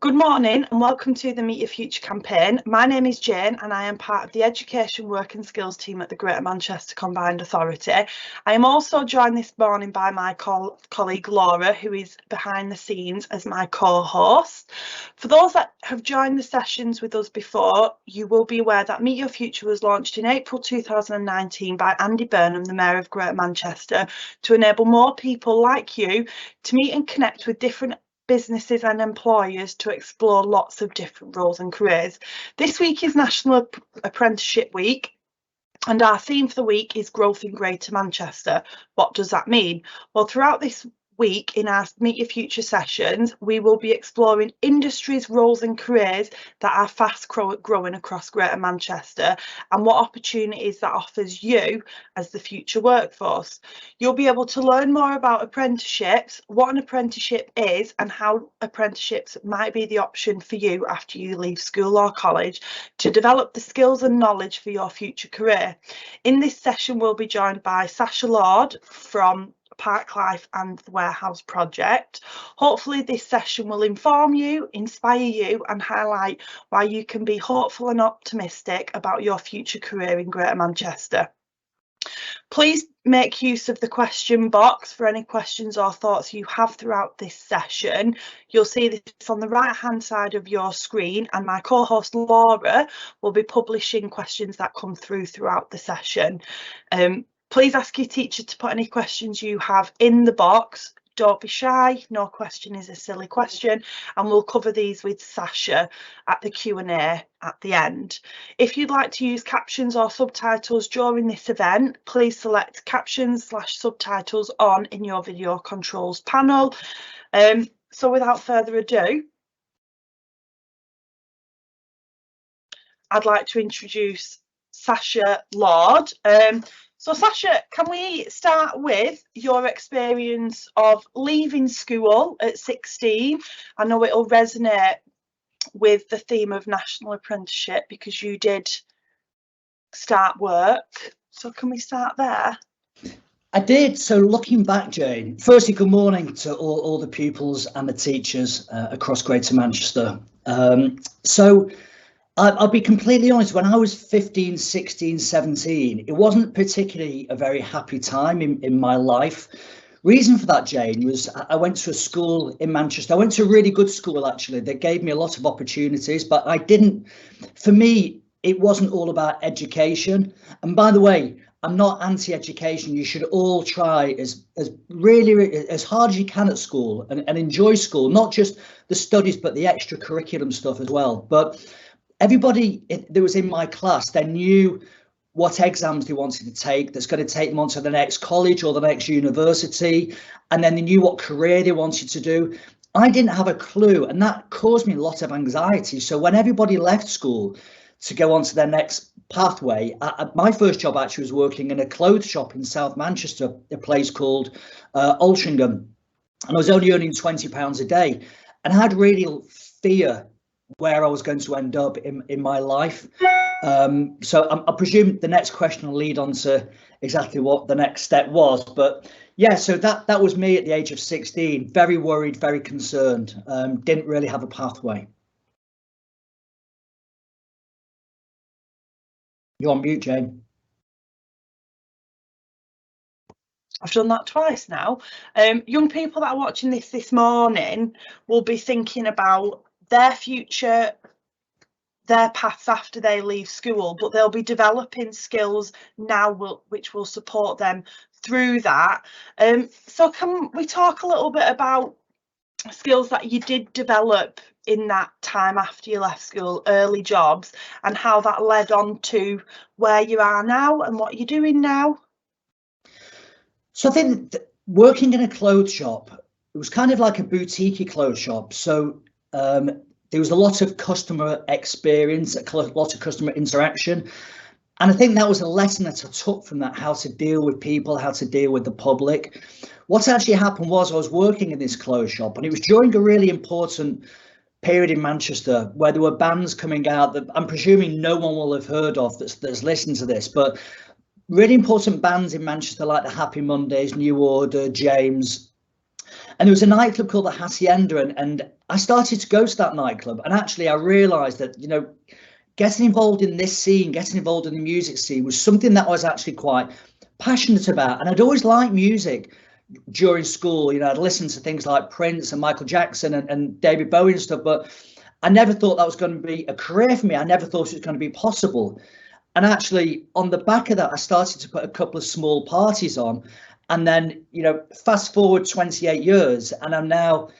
Good morning and welcome to the Meet Your Future campaign. My name is Jane and I am part of the Education, Work and Skills team at the Greater Manchester Combined Authority. I am also joined this morning by my colleague Laura, who is behind the scenes as my co-host. For those that have joined the sessions with us before, you will be aware that Meet Your Future was launched in April 2019 by Andy Burnham, the Mayor of Greater Manchester, to enable more people like you to meet and connect with different businesses and employers to explore lots of different roles and careers. This week is National Apprenticeship Week and our theme for the week is growth in Greater Manchester. What does that mean? Well, throughout this week in our Meet Your Future sessions, we will be exploring industries, roles and careers that are fast growing across Greater Manchester and what opportunities that offers you as the future workforce. You'll be able to learn more about apprenticeships, what an apprenticeship is and how apprenticeships might be the option for you after you leave school or college to develop the skills and knowledge for your future career. In this session, we'll be joined by Sacha Lord from Parklife and the Warehouse Project. Hopefully this session will inform you, inspire you and highlight why you can be hopeful and optimistic about your future career in Greater Manchester. Please make use of the question box for any questions or thoughts you have throughout this session. You'll see this on the right hand side of your screen and my co-host Laura will be publishing questions that come throughout the session. Please ask your teacher to put any questions you have in the box. Don't be shy, no question is a silly question, and we'll cover these with Sacha at the Q&A at the end. If you'd like to use captions or subtitles during this event, please select captions/subtitles on in your video controls panel. So without further ado, I'd like to introduce Sacha Lord. So Sacha, can we start with your experience of leaving school at 16? I know it'll resonate with the theme of National Apprenticeship because you did start work. So can we start there? I did. So looking back, Jane, firstly, good morning to all the pupils and the teachers across Greater Manchester. I'll be completely honest, when I was 15, 16, 17, it wasn't particularly a very happy time in my life. Reason for that, Jane, was I went to a school in Manchester. I went to a really good school, actually, that gave me a lot of opportunities, but for me, it wasn't all about education. And by the way, I'm not anti-education. You should all try as hard as you can at school and enjoy school, not just the studies, but the extra curriculum stuff as well. But everybody that was in my class, they knew what exams they wanted to take that's going to take them on to the next college or the next university, and then they knew what career they wanted to do. I didn't have a clue, and that caused me a lot of anxiety. So when everybody left school to go on to their next pathway, my first job actually was working in a clothes shop in South Manchester, a place called Altrincham, and I was only earning £20 a day, and I had real fear where I was going to end up in my life. So I presume the next question will lead on to exactly what the next step was. But yeah, so that was me at the age of 16, very worried, very concerned, didn't really have a pathway. You're on mute, Jane. I've done that twice now. Young people that are watching this morning will be thinking about their future, their paths after they leave school, but they'll be developing skills now which will support them through that. So can we talk a little bit about skills that you did develop in that time after you left school, early jobs, and how that led on to where you are now and what you're doing now? So I think working in a clothes shop, it was kind of like a boutique clothes shop. So there was a lot of customer experience, a lot of customer interaction. And I think that was a lesson that I took from that, how to deal with people, how to deal with the public. What actually happened was I was working in this clothes shop, and it was during a really important period in Manchester where there were bands coming out that I'm presuming no one will have heard of that's listened to this, but really important bands in Manchester like the Happy Mondays, New Order, James. And there was a nightclub called the Hacienda, and I started to go to that nightclub, and actually I realised that, you know, getting involved in this scene, getting involved in the music scene was something that I was actually quite passionate about. And I'd always liked music during school. You know, I'd listen to things like Prince and Michael Jackson and David Bowie and stuff, but I never thought that was going to be a career for me. I never thought it was going to be possible. And actually, on the back of that, I started to put a couple of small parties on. And then, you know, fast forward 28 years, and I'm now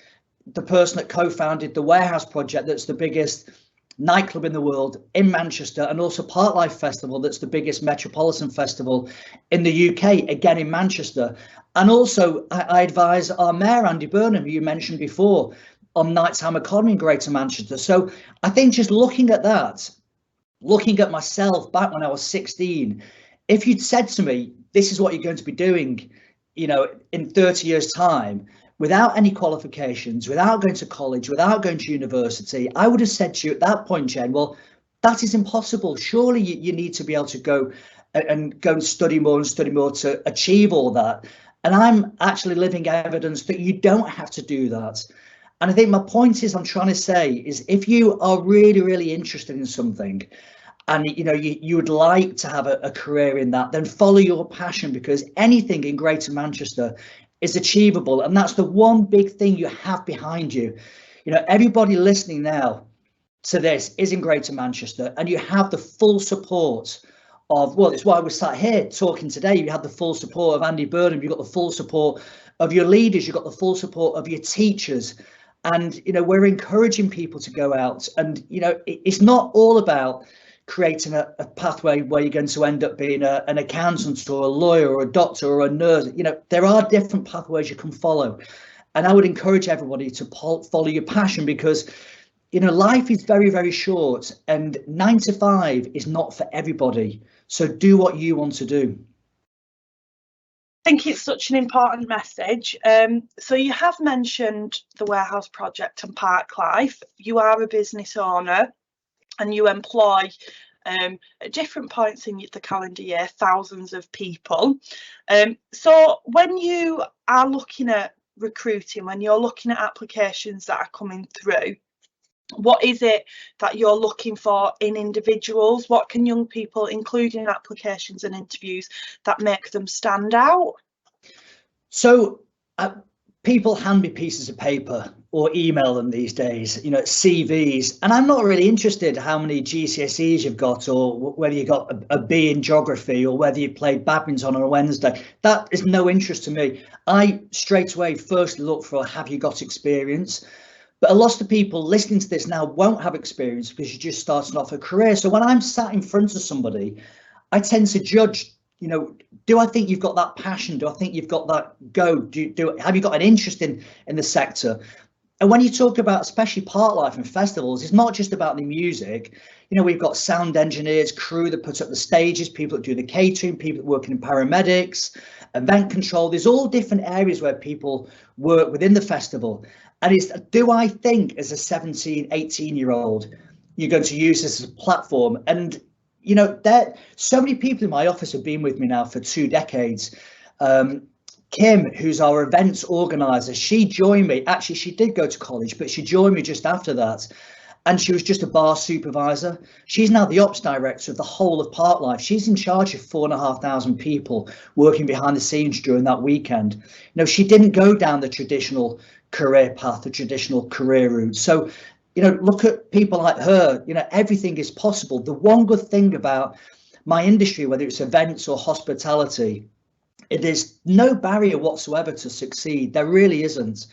the person that co-founded the Warehouse Project, that's the biggest nightclub in the world in Manchester, and also Parklife Festival, that's the biggest metropolitan festival in the UK, again in Manchester. And also I advise our mayor, Andy Burnham, who you mentioned before, on nighttime economy in Greater Manchester. So I think just looking at that, looking at myself back when I was 16, if you'd said to me, this is what you're going to be doing, you know, in 30 years time, without any qualifications, without going to college, without going to university, I would have said to you at that point, Jane, well, that is impossible. Surely you need to be able to go and study more to achieve all that. And I'm actually living evidence that you don't have to do that. And I think my point is, I'm trying to say is, if you are really, really interested in something, and you know you would like to have a career in that, then follow your passion, because anything in Greater Manchester is achievable. And that's the one big thing you have behind you. You know, everybody listening now to this is in Greater Manchester, and you have the full support of, well, it's why we're sat here talking today. You have the full support of Andy Burnham, you've got the full support of your leaders, you've got the full support of your teachers. And, you know, we're encouraging people to go out, and, you know, it's not all about creating a pathway where you're going to end up being an accountant or a lawyer or a doctor or a nurse. You know, there are different pathways you can follow. And I would encourage everybody to follow your passion, because, you know, life is very, very short, and 9 to 5 is not for everybody. So do what you want to do. I think it's such an important message. So you have mentioned the Warehouse Project and Parklife. You are a business owner, and you employ at different points in the calendar year thousands of people. So when you are looking at recruiting, when you're looking at applications that are coming through, what is it that you're looking for in individuals? What can young people include in applications and interviews that make them stand out? So people hand me pieces of paper or email them these days, you know, CVs, and I'm not really interested how many GCSEs you've got, or whether you got a B in geography, or whether you played badminton on a Wednesday. That is no interest to me. I straight away first look for, have you got experience? But a lot of people listening to this now won't have experience because you're just starting off a career. So when I'm sat in front of somebody, I tend to judge, you know, do I think you've got that passion? Do I think you've got that go? Have you got an interest in the sector? And when you talk about especially Parklife and festivals, it's not just about the music. You know, we've got sound engineers, crew that put up the stages, people that do the catering, people that work in paramedics, event control. There's all different areas where people work within the festival. And it's, do I think as a 17, 18-year-old, you're going to use this as a platform? And, you know, there, so many people in my office have been with me now for 2 decades. Kim, who's our events organizer, she joined me. Actually, she did go to college, but she joined me just after that. And she was just a bar supervisor. She's now the ops director of the whole of Parklife. She's in charge of 4,500 people working behind the scenes during that weekend. You know, she didn't go down the traditional career path, the traditional career route. So, you know, look at people like her. You know, everything is possible. The one good thing about my industry, whether it's events or hospitality, there's no barrier whatsoever to succeed. There really isn't.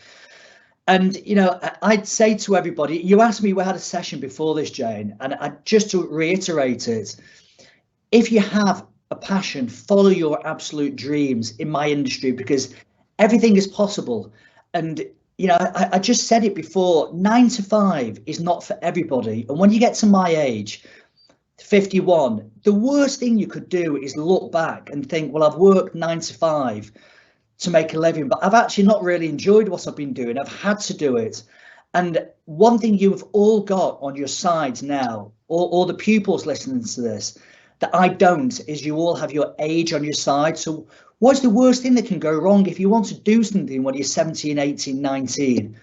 And, you know, I'd say to everybody, you asked me, we had a session before this, Jane, and just to reiterate it, if you have a passion, follow your absolute dreams in my industry, because everything is possible. And, you know, I just said it before, 9 to 5 is not for everybody. And when you get to my age, 51, the worst thing you could do is look back and think, well, I've worked 9 to 5 to make a living, but I've actually not really enjoyed what I've been doing. I've had to do it. And one thing you've all got on your sides now, or the pupils listening to this, that I don't, is you all have your age on your side. So What's the worst thing that can go wrong if you want to do something when you're 17, 18, 19?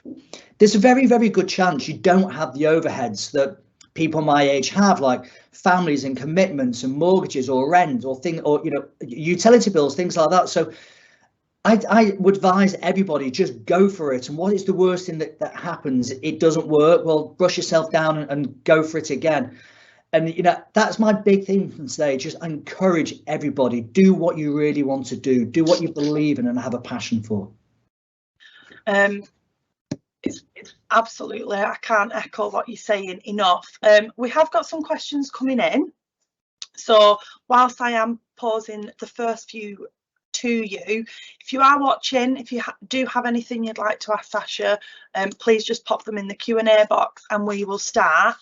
There's a very, very good chance you don't have the overheads that people my age have, like families and commitments and mortgages or rent or utility bills, things like that. So I would advise everybody, just go for it. And what is the worst thing that happens? It doesn't work. Well, brush yourself down and go for it again. And that's my big thing from today. Just encourage everybody, do what you really want to do what you believe in and have a passion for. It's absolutely, I can't echo what you're saying enough. We have got some questions coming in, so whilst I am posing the first few to you, if you are watching, if you do have anything you'd like to ask Sacha, please just pop them in the Q&A box and we will start.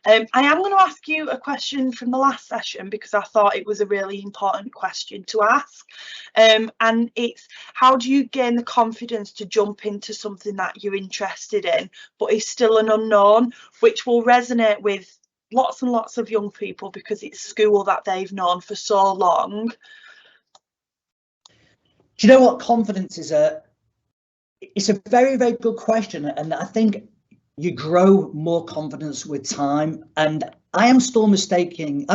I am going to ask you a question from the last session because I thought it was a really important question to ask, and it's, how do you gain the confidence to jump into something that you're interested in but is still an unknown, which will resonate with lots and lots of young people because it's school that they've known for so long. Do you know what? Confidence is it's a very, very good question. And I think you grow more confidence with time. And I am still making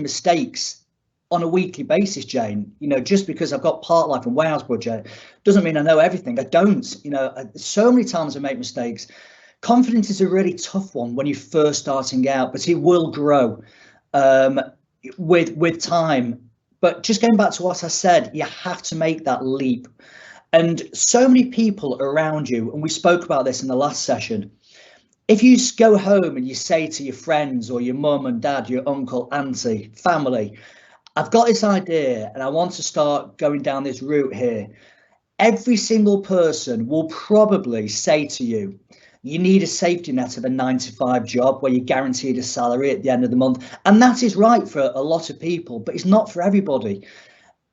mistakes on a weekly basis, Jane. Just because I've got Parklife and warehouse budget doesn't mean I know everything. I don't. So many times I make mistakes. Confidence is a really tough one when you're first starting out, but it will grow with time. But just going back to what I said, you have to make that leap. And so many people around you, and we spoke about this in the last session, if you go home and you say to your friends or your mum and dad, your uncle, auntie, family, I've got this idea and I want to start going down this route here, every single person will probably say to you, you need a safety net of a 9-to-5 job where you're guaranteed a salary at the end of the month. And that is right for a lot of people, but it's not for everybody.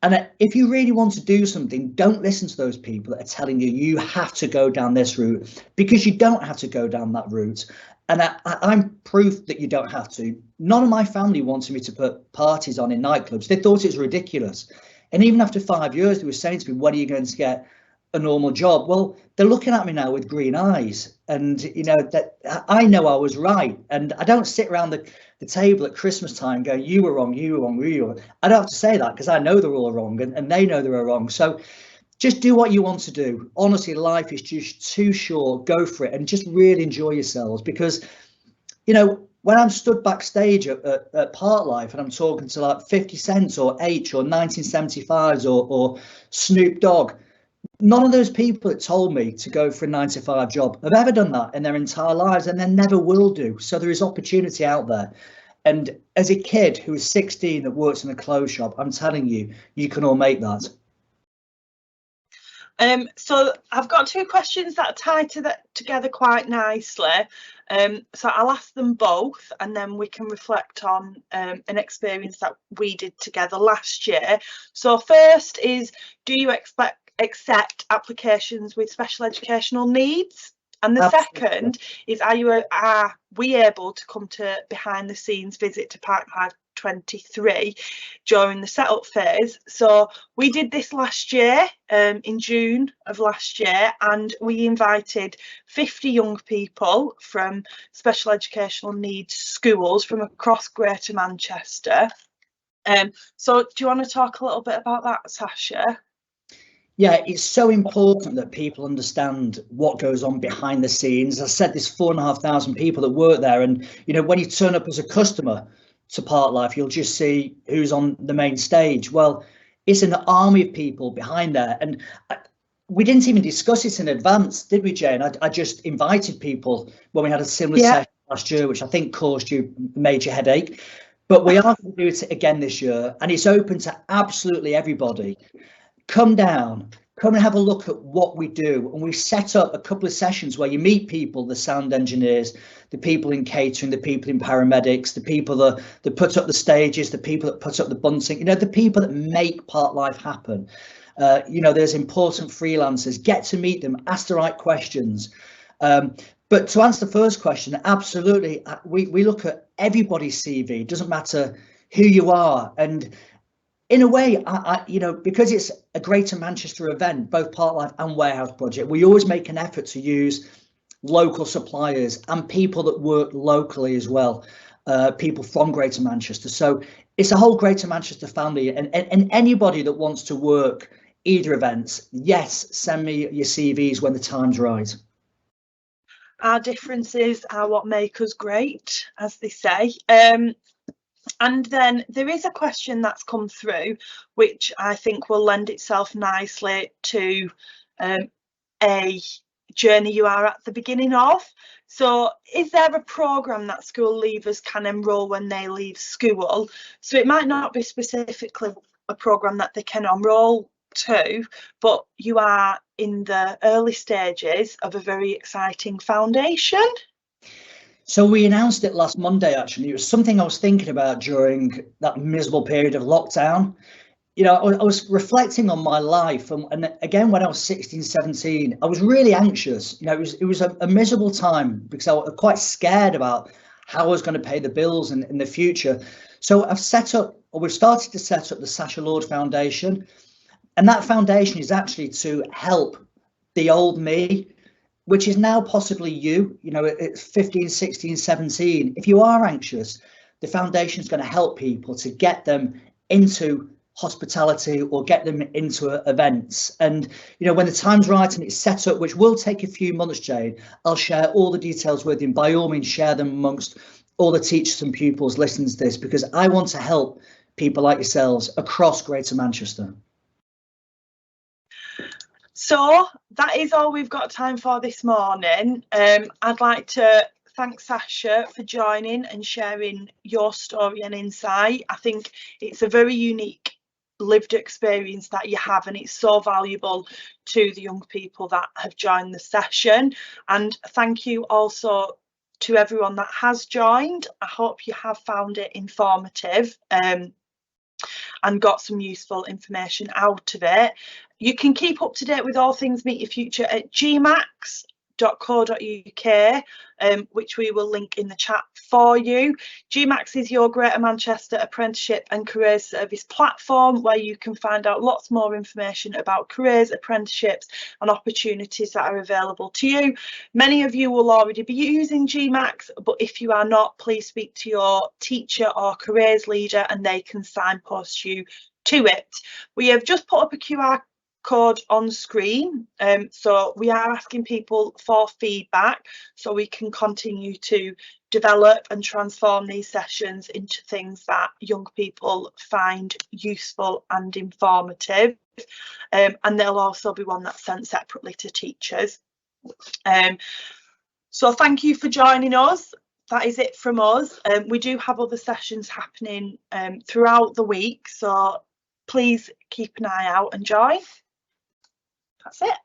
And if you really want to do something, don't listen to those people that are telling you you have to go down this route, because you don't have to go down that route. And I'm proof that you don't have to. None of my family wanted me to put parties on in nightclubs. They thought it was ridiculous. And even after 5 years, they were saying to me, when are you going to get a normal job? Well, they're looking at me now with green eyes, and that I know I was right. And I don't sit around the table at Christmas time going, you were wrong, you were wrong, you were wrong. I don't have to say that because I know they're all wrong, and they know they're wrong. So just do what you want to do. Honestly, life is just too short. Go for it and just really enjoy yourselves, because when I'm stood backstage at Parklife and I'm talking to like 50 Cent or H or 1975s or Snoop Dogg, none of those people that told me to go for a 9-to-5 job have ever done that in their entire lives, and they never will do. So there is opportunity out there. And as a kid who was 16 that works in a clothes shop, I'm telling you, you can all make that. So I've got two questions that tie together quite nicely. So I'll ask them both and then we can reflect on an experience that we did together last year. So first is, do you accept applications with special educational needs? And the Absolutely. Second is, are we able to come to behind the scenes visit to Parklife 23 during the setup phase? So we did this last year, in June of last year, and we invited 50 young people from special educational needs schools from across Greater Manchester. So do you want to talk a little bit about that, Sacha? Yeah, it's so important that people understand what goes on behind the scenes. I said there's 4,500 people that work there, and when you turn up as a customer to Parklife, you'll just see who's on the main stage. Well, it's an army of people behind there, and we didn't even discuss it in advance, did we, Jane? I just invited people when we had a similar session last year, which I think caused you a major headache. But we are going to do it again this year, and it's open to absolutely everybody. Come down, come and have a look at what we do. And we set up a couple of sessions where you meet people, the sound engineers, the people in catering, the people in paramedics, the people that put up the stages, the people that put up the bunting, the people that make Parklife happen. There's important freelancers. Get to meet them, ask the right questions. But to answer the first question, absolutely, we look at everybody's CV. It doesn't matter who you are. And in a way, you know, because it's a Greater Manchester event, both Parklife and Warehouse Project, we always make an effort to use local suppliers and people that work locally as well, people from Greater Manchester. So it's a whole Greater Manchester family, and anybody that wants to work either events, yes, send me your CVs when the time's right. Our differences are what make us great, as they say. And then there is a question that's come through, which I think will lend itself nicely to a journey you are at the beginning of. So is there a programme that school leavers can enrol when they leave school? So it might not be specifically a programme that they can enrol to, but you are in the early stages of a very exciting foundation. So we announced it last Monday, actually. It was something I was thinking about during that miserable period of lockdown. You know, I was reflecting on my life, and again, when I was 16, 17, I was really anxious. You know, it was a miserable time because I was quite scared about how I was going to pay the bills in the future. So we've started to set up the Sacha Lord Foundation, and that foundation is actually to help the old me, which is now possibly you, you know, at 15, 16, 17. If you are anxious, the foundation is going to help people to get them into hospitality or get them into events. And, you know, when the time's right and it's set up, which will take a few months, Jane, I'll share all the details with you. And by all means, share them amongst all the teachers and pupils listening to this, because I want to help people like yourselves across Greater Manchester. So that is all we've got time for this morning. I'd like to thank Sacha for joining and sharing your story and insight. I think it's a very unique lived experience that you have, and it's so valuable to the young people that have joined the session. And thank you also to everyone that has joined. I hope you have found it informative and got some useful information out of it. You can keep up to date with all things Meet Your Future at gmax.co.uk, which we will link in the chat for you. GMAX is your Greater Manchester Apprenticeship and Careers Service platform, where you can find out lots more information about careers, apprenticeships and opportunities that are available to you. Many of you will already be using GMAX, but if you are not, please speak to your teacher or careers leader and they can signpost you to it. We have just put up a QR code on screen, so we are asking people for feedback so we can continue to develop and transform these sessions into things that young people find useful and informative, and there'll also be one that's sent separately to teachers. So thank you for joining us. That is it from us. We do have other sessions happening throughout the week, so please keep an eye out and join. That's it.